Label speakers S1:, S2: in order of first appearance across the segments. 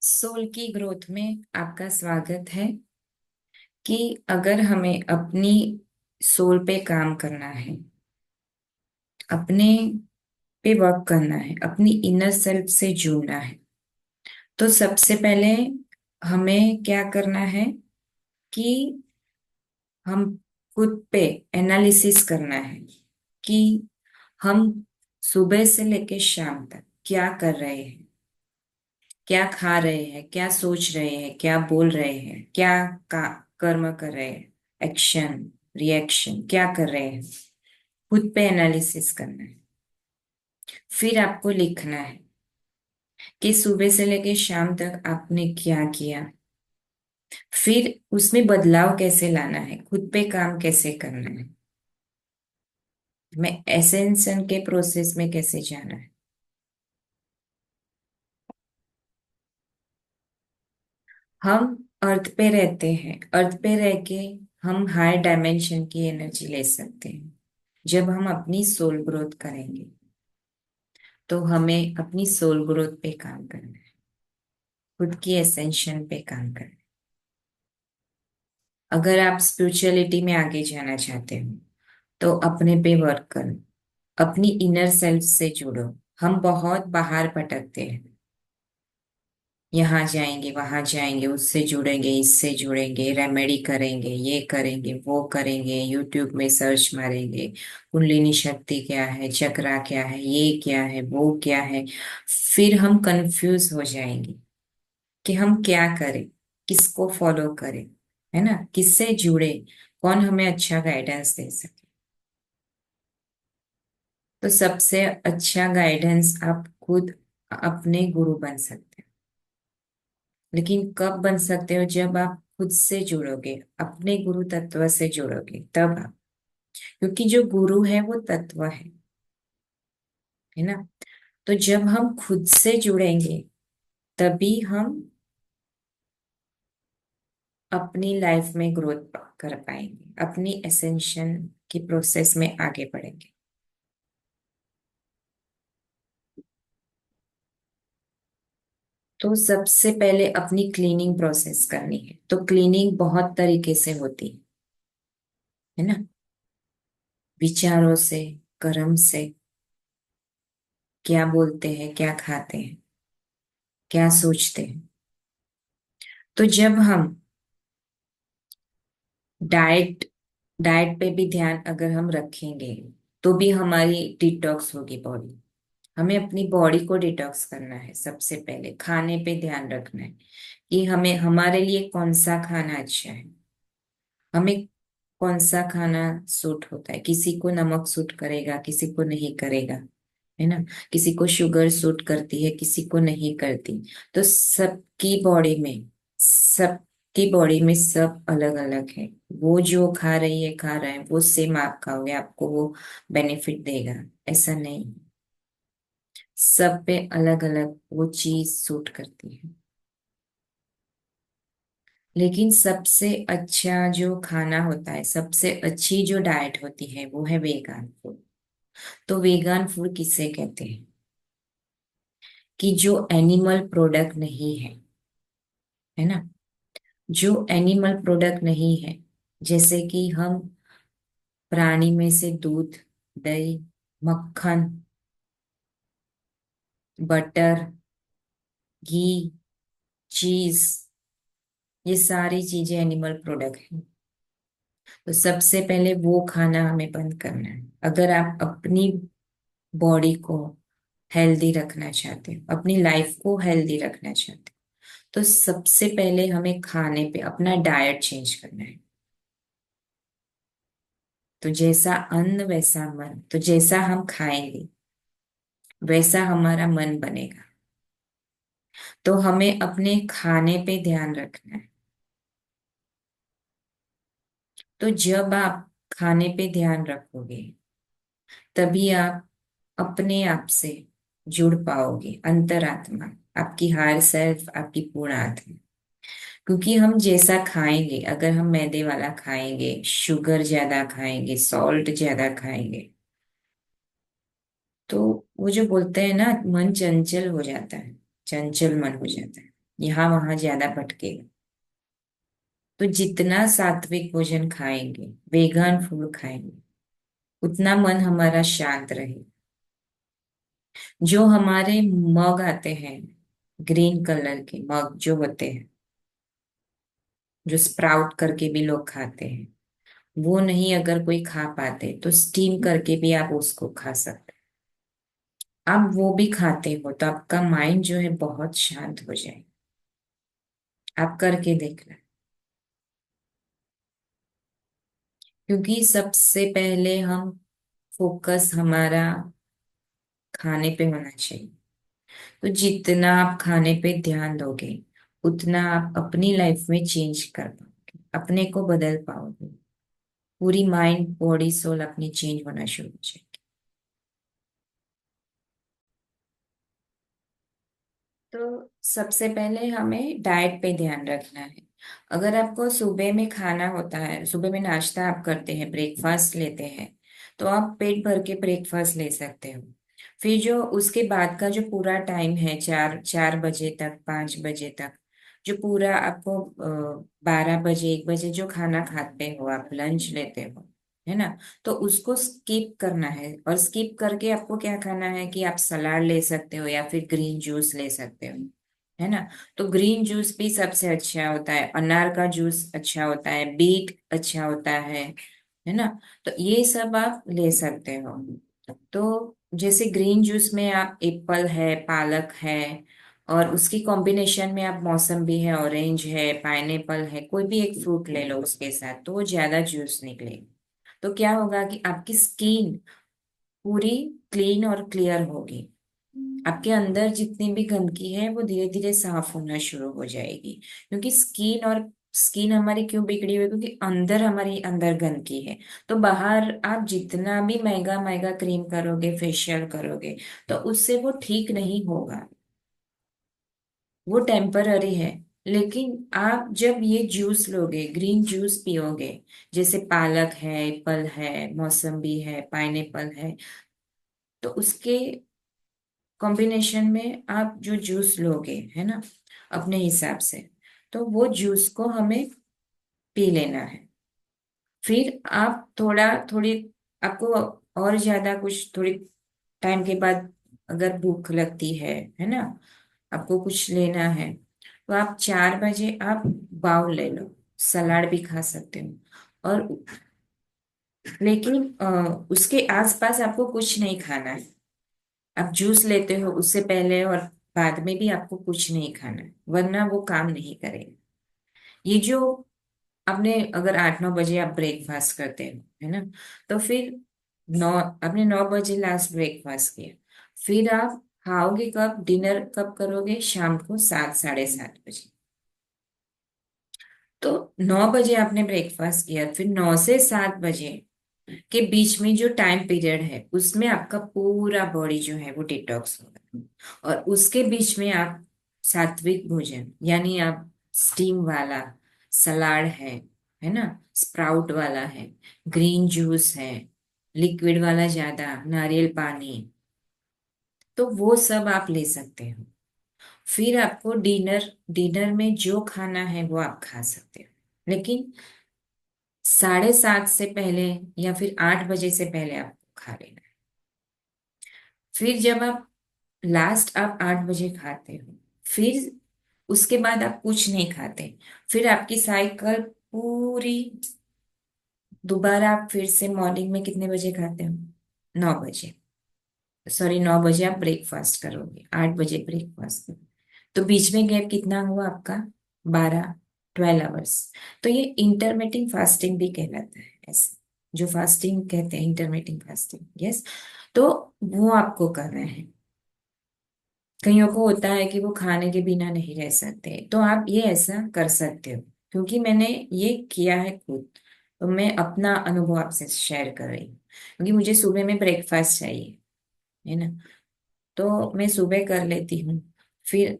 S1: Soul की growth में आपका स्वागत है कि अगर हमें अपनी सोल पे काम करना है, अपने पे वर्क करना है, अपनी इनर सेल्फ से जुड़ना है, तो सबसे पहले हमें क्या करना है कि हम खुद पे एनालिसिस करना है कि हम सुबह से लेकर शाम तक क्या कर रहे हैं, क्या खा रहे हैं, क्या सोच रहे हैं, क्या बोल रहे हैं, क्या का कर्म कर रहे हैं, एक्शन रिएक्शन क्या कर रहे हैं। खुद पे एनालिसिस करना है। फिर आपको लिखना है कि सुबह से लेकर शाम तक आपने क्या किया। फिर उसमें बदलाव कैसे लाना है, खुद पे काम कैसे करना है, मैं एसेंशन के प्रोसेस में कैसे जाना है। हम अर्थ पे रहते हैं, अर्थ पे रह के हम हायर डायमेंशन की एनर्जी ले सकते हैं। जब हम अपनी सोल ग्रोथ करेंगे तो हमें अपनी सोल ग्रोथ पे काम करना है, खुद की एसेंशन पे काम करना है। अगर आप स्पिरिचुअलिटी में आगे जाना चाहते हो तो अपने पे वर्क करो, अपनी इनर सेल्फ से जुड़ो। हम बहुत बाहर भटकते हैं, यहाँ जाएंगे वहां जाएंगे, उससे जुड़ेंगे इससे जुड़ेंगे, रेमेडी करेंगे, ये करेंगे वो करेंगे, यूट्यूब में सर्च मारेंगे कुंडलिनी शक्ति क्या है, चक्रा क्या है, ये क्या है वो क्या है। फिर हम कंफ्यूज हो जाएंगे कि हम क्या करें, किसको फॉलो करें, है ना, किससे जुड़े, कौन हमें अच्छा गाइडेंस दे सके। तो सबसे अच्छा गाइडेंस आप खुद अपने गुरु बन सकते हैं। लेकिन कब बन सकते हो, जब आप खुद से जुड़ोगे, अपने गुरु तत्व से जुड़ोगे तब आप, क्योंकि जो गुरु है वो तत्व है ना। तो जब हम खुद से जुड़ेंगे तभी हम अपनी लाइफ में ग्रोथ कर पाएंगे, अपनी एसेंशन की प्रोसेस में आगे बढ़ेंगे। तो सबसे पहले अपनी क्लीनिंग प्रोसेस करनी है। तो क्लीनिंग बहुत तरीके से होती है ना, विचारों से, कर्म से, क्या बोलते हैं, क्या खाते हैं, क्या सोचते हैं। तो जब हम डाइट डाइट पे भी ध्यान अगर हम रखेंगे तो भी हमारी डिटॉक्स होगी बॉडी। हमें अपनी बॉडी को डिटॉक्स करना है। सबसे पहले खाने पे ध्यान रखना है कि हमें हमारे लिए कौन सा खाना अच्छा है, हमें कौन सा खाना सूट होता है। किसी को नमक सूट करेगा, किसी को नहीं करेगा, है ना। किसी को शुगर सूट करती है, किसी को नहीं करती। तो सबकी बॉडी में सब अलग अलग है। वो जो खा रही है खा रहा है, वो सेम आप खाओगे आपको वो बेनिफिट देगा, ऐसा नहीं। सब पे अलग अलग वो चीज सूट करती है। लेकिन सबसे अच्छा जो खाना होता है, सबसे अच्छी जो डाइट होती है वो है वेगान फूड। तो वेगान फूड किसे कहते हैं कि जो एनिमल प्रोडक्ट नहीं है ना, जो एनिमल प्रोडक्ट नहीं है, जैसे कि हम प्राणी में से दूध, दही, मक्खन, बटर, घी, चीज, ये सारी चीजें एनिमल प्रोडक्ट हैं। तो सबसे पहले वो खाना हमें बंद करना है। अगर आप अपनी बॉडी को हेल्दी रखना चाहते हो, अपनी लाइफ को हेल्दी रखना चाहते हो, तो सबसे पहले हमें खाने पे अपना डाइट चेंज करना है। तो जैसा अन्न वैसा मन, तो जैसा हम खाएंगे वैसा हमारा मन बनेगा। तो हमें अपने खाने पे ध्यान रखना है। तो जब आप खाने पे ध्यान रखोगे तभी आप अपने आप से जुड़ पाओगे, अंतरात्मा, आपकी हायर सेल्फ, आपकी पूर्ण आत्मा। क्योंकि हम जैसा खाएंगे, अगर हम मैदे वाला खाएंगे, शुगर ज्यादा खाएंगे, सॉल्ट ज्यादा खाएंगे, तो वो जो बोलते हैं ना, मन चंचल हो जाता है, चंचल मन हो जाता है। यहाँ वहां ज्यादा भटकेगा। तो जितना सात्विक भोजन खाएंगे, वेगन फूड खाएंगे, उतना मन हमारा शांत रहे। जो हमारे मग आते हैं, ग्रीन कलर के मग जो होते हैं, जो स्प्राउट करके भी लोग खाते हैं, वो नहीं अगर कोई खा पाते तो स्टीम करके भी आप उसको खा सकते। आप वो भी खाते हो तो आपका माइंड जो है बहुत शांत हो जाए। आप करके देखना। क्योंकि सबसे पहले हम फोकस हमारा खाने पे होना चाहिए। तो जितना आप खाने पे ध्यान दोगे, उतना आप अपनी लाइफ में चेंज कर पाओगे, अपने को बदल पाओगे। पूरी माइंड बॉडी सोल अपनी चेंज होना शुरू हो जाएगी। तो सबसे पहले हमें डाइट पे ध्यान रखना है। अगर आपको सुबह में खाना होता है, सुबह में नाश्ता आप करते हैं, ब्रेकफास्ट लेते हैं, तो आप पेट भर के ब्रेकफास्ट ले सकते हो। फिर जो उसके बाद का जो पूरा टाइम है, 4 4 बजे तक, 5 बजे तक, जो पूरा आपको 12 बजे 1 बजे जो खाना खाते हो, आप लंच लेते हो, है ना? तो उसको स्किप करना है। और स्किप करके आपको क्या खाना है कि आप सलाद ले सकते हो या फिर ग्रीन जूस ले सकते हो, है ना? तो ग्रीन जूस भी सबसे अच्छा होता है, अनार का जूस अच्छा होता है, बीट अच्छा होता है ना? तो ये सब आप ले सकते हो। तो जैसे ग्रीन जूस में आप एप्पल है, पालक है, और उसकी कॉम्बिनेशन में आप मौसम्बी है, ऑरेंज है, पाइनएप्पल है, कोई भी एक फ्रूट ले लो उसके साथ, तो वो ज्यादा जूस निकलेगा। तो क्या होगा कि आपकी स्किन पूरी क्लीन और क्लियर होगी। आपके अंदर जितनी भी गंदगी है वो धीरे धीरे साफ होना शुरू हो जाएगी। क्योंकि स्किन हमारी क्यों बिगड़ी हुई है? क्योंकि अंदर हमारी अंदर गंदगी है। तो बाहर आप जितना भी महंगा महंगा क्रीम करोगे, फेशियल करोगे, तो उससे वो ठीक नहीं होगा। वो टेम्पररी है। लेकिन आप जब ये जूस लोगे, ग्रीन जूस पियोगे, जैसे पालक है, एप्पल है, मौसम्बी है, पाइनएप्पल है, तो उसके कॉम्बिनेशन में आप जो जूस लोगे, है ना, अपने हिसाब से, तो वो जूस को हमें पी लेना है। फिर आप थोड़ा थोड़ी, आपको और ज्यादा कुछ थोड़ी टाइम के बाद अगर भूख लगती है ना, आपको कुछ लेना है, तो आप 4 बजे आप बाउल ले लो, सलाद भी खा सकते हो। और लेकिन उसके आसपास आपको कुछ नहीं खाना है। आप जूस लेते हो उससे पहले और बाद में भी आपको कुछ नहीं खाना है, वरना वो काम नहीं करेगा। ये जो आपने अगर 8 9 बजे आप ब्रेकफास्ट करते हो, है ना, तो फिर नौ आपने 9 बजे लास्ट ब्रेकफास्ट किया, फिर आप खाओगे कब, डिनर कब करोगे? शाम को 7 साढ़े 7 बजे। तो 9 बजे आपने ब्रेकफास्ट किया, फिर 9 से 7 बजे के बीच में जो टाइम पीरियड है, उसमें आपका पूरा बॉडी जो है वो डिटॉक्स होगा। और उसके बीच में आप सात्विक भोजन, यानी आप स्टीम वाला सलाड है ना, स्प्राउट वाला है, ग्रीन जूस है, लिक्विड वाला ज्यादा, नारियल पानी, तो वो सब आप ले सकते हो। फिर आपको डिनर डिनर में जो खाना है वो आप खा सकते हो। लेकिन 7:30 से पहले या फिर 8 बजे से पहले आपको खा लेना है। फिर जब आप लास्ट आप 8 बजे खाते हो, फिर उसके बाद आप कुछ नहीं खाते। फिर आपकी साइकिल पूरी दोबारा, आप फिर से मॉर्निंग में कितने बजे खाते हो? 9 बजे। सॉरी, 9 बजे आप ब्रेकफास्ट करोगे, 8 बजे ब्रेकफास्ट करोगे। तो बीच में गैप कितना हुआ आपका? 12 12 आवर्स। तो ये इंटरमिटेंट फास्टिंग भी कहलाता है ऐसे, जो फास्टिंग कहते हैं इंटरमिटेंट फास्टिंग, यस। तो वो आपको करना है। कईयों को होता है कि वो खाने के बिना नहीं रह सकते, तो आप ये ऐसा कर सकते हो। क्योंकि मैंने ये किया है खुद, तो मैं अपना अनुभव आपसे शेयर कर रही हूँ। क्योंकि मुझे सुबह में ब्रेकफास्ट चाहिए, है ना, तो मैं सुबह कर लेती हूँ। फिर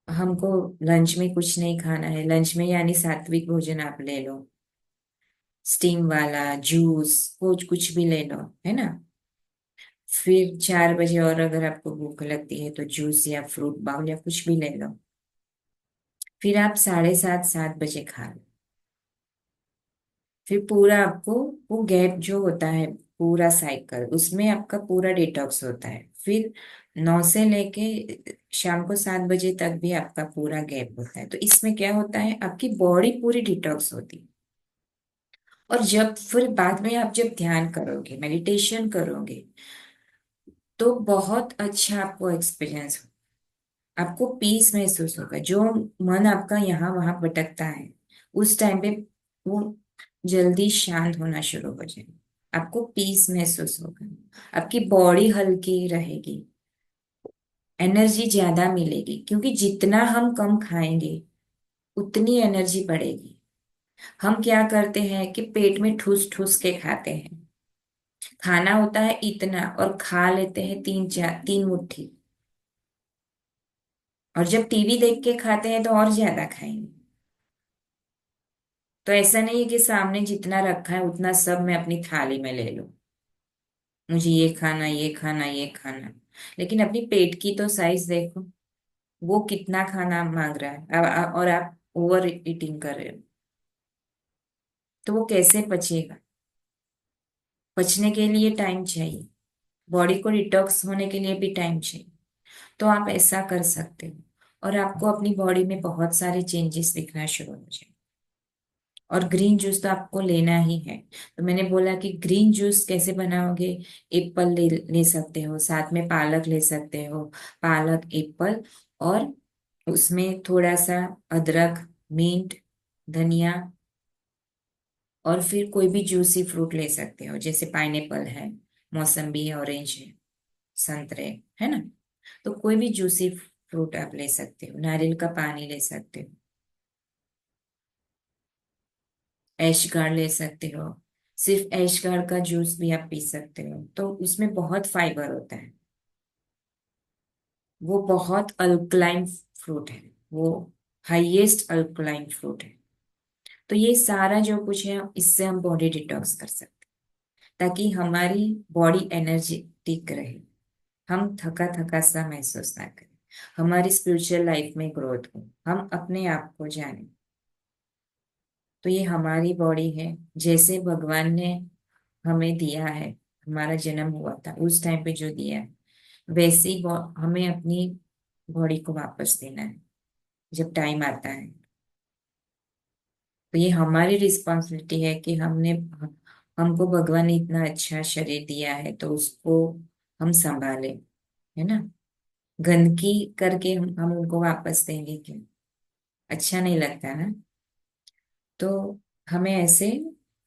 S1: हमको लंच में कुछ नहीं खाना है। लंच में यानी सात्विक भोजन आप ले लो, स्टीम वाला जूस, कुछ कुछ भी ले लो, है ना। फिर 4 बजे और अगर आपको भूख लगती है तो जूस या फ्रूट बाउल या कुछ भी ले लो। फिर आप 7:30 7 बजे खा लो। फिर पूरा आपको वो गैप जो होता है, पूरा साइकिल उसमें आपका पूरा डिटॉक्स होता है। फिर 9 से लेके शाम को 7 बजे तक भी आपका पूरा गैप होता है। तो इसमें क्या होता है, आपकी बॉडी पूरी डिटॉक्स होती है। और जब फिर बाद में आप जब ध्यान करोगे, मेडिटेशन करोगे, तो बहुत अच्छा आपको एक्सपीरियंस, आपको पीस महसूस होगा। जो मन आपका यहाँ वहां भटकता है, उस टाइम पे वो जल्दी शांत होना शुरू हो जाएगा। आपको पीस महसूस होगा, आपकी बॉडी हल्की रहेगी, एनर्जी ज्यादा मिलेगी, क्योंकि जितना हम कम खाएंगे उतनी एनर्जी बढ़ेगी। हम क्या करते हैं कि पेट में ठूस ठूस के खाते हैं। खाना होता है इतना और खा लेते हैं 3 मुट्ठी। और जब टीवी देख के खाते हैं तो और ज्यादा खाएंगे। तो ऐसा नहीं है कि सामने जितना रखा है उतना सब मैं अपनी थाली में ले लूं, मुझे ये खाना ये खाना ये खाना। लेकिन अपनी पेट की तो साइज देखो, वो कितना खाना मांग रहा है। और आप ओवर ईटिंग कर रहे हो, तो वो कैसे पचेगा। पचने के लिए टाइम चाहिए, बॉडी को डिटॉक्स होने के लिए भी टाइम चाहिए। तो आप ऐसा कर सकते हो, और आपको अपनी बॉडी में बहुत सारे चेंजेस दिखना शुरू हो जाए। और ग्रीन जूस तो आपको लेना ही है। तो मैंने बोला कि ग्रीन जूस कैसे बनाओगे। एप्पल ले सकते हो, साथ में पालक ले सकते हो। पालक, एप्पल, और उसमें थोड़ा सा अदरक, मिंट, धनिया, और फिर कोई भी जूसी फ्रूट ले सकते हो, जैसे पाइनएप्पल है, मौसम्बी है, ऑरेंज है, संतरे, है ना। तो कोई भी जूसी फ्रूट आप ले सकते हो, नारियल का पानी ले सकते हो, ऐश गार्ड ले सकते हो। सिर्फ ऐश गार्ड का जूस भी आप पी सकते हो, तो उसमें बहुत फाइबर होता है। वो बहुत अल्कलाइन फ्रूट है, वो हाईएस्ट अल्कलाइन फ्रूट है। तो ये सारा जो कुछ है, इससे हम बॉडी डिटॉक्स कर सकते हैं, ताकि हमारी बॉडी एनर्जेटिक रहे, हम थका थका सा महसूस ना करें, हमारी स्पिरिचुअल लाइफ में ग्रोथ हो, हम अपने आप को जाने। तो ये हमारी बॉडी है, जैसे भगवान ने हमें दिया है, हमारा जन्म हुआ था उस टाइम पे जो दिया है, वैसे ही हमें अपनी बॉडी को वापस देना है जब टाइम आता है। तो ये हमारी रिस्पॉन्सिबिलिटी है कि हमको भगवान ने इतना अच्छा शरीर दिया है, तो उसको हम संभालें, है ना। गंदगी करके हम उनको वापस देंगे क्यों, अच्छा नहीं लगता ना। तो हमें ऐसे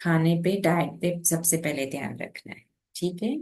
S1: खाने पे, डाइट पे सबसे पहले ध्यान रखना है। ठीक है।